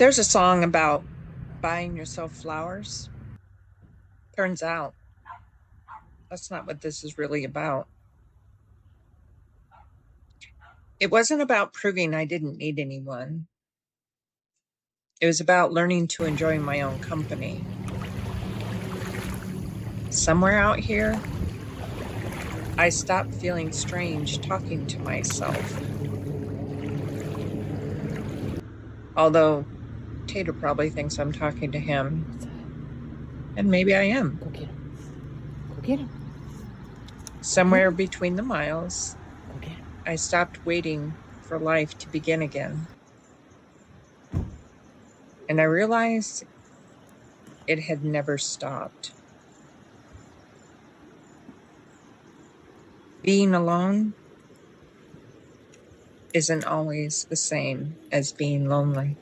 There's a song about buying yourself flowers. Turns out that's not what this is really about. It wasn't about proving I didn't need anyone. It was about learning to enjoy my own company. Somewhere out here, I stopped feeling strange talking to myself. Although Tator probably thinks I'm talking to him. And maybe I am. Go get him. Go get him. Somewhere between the miles, Go get him. I stopped waiting for life to begin again. And I realized it had never stopped. Being alone isn't always the same as being lonely.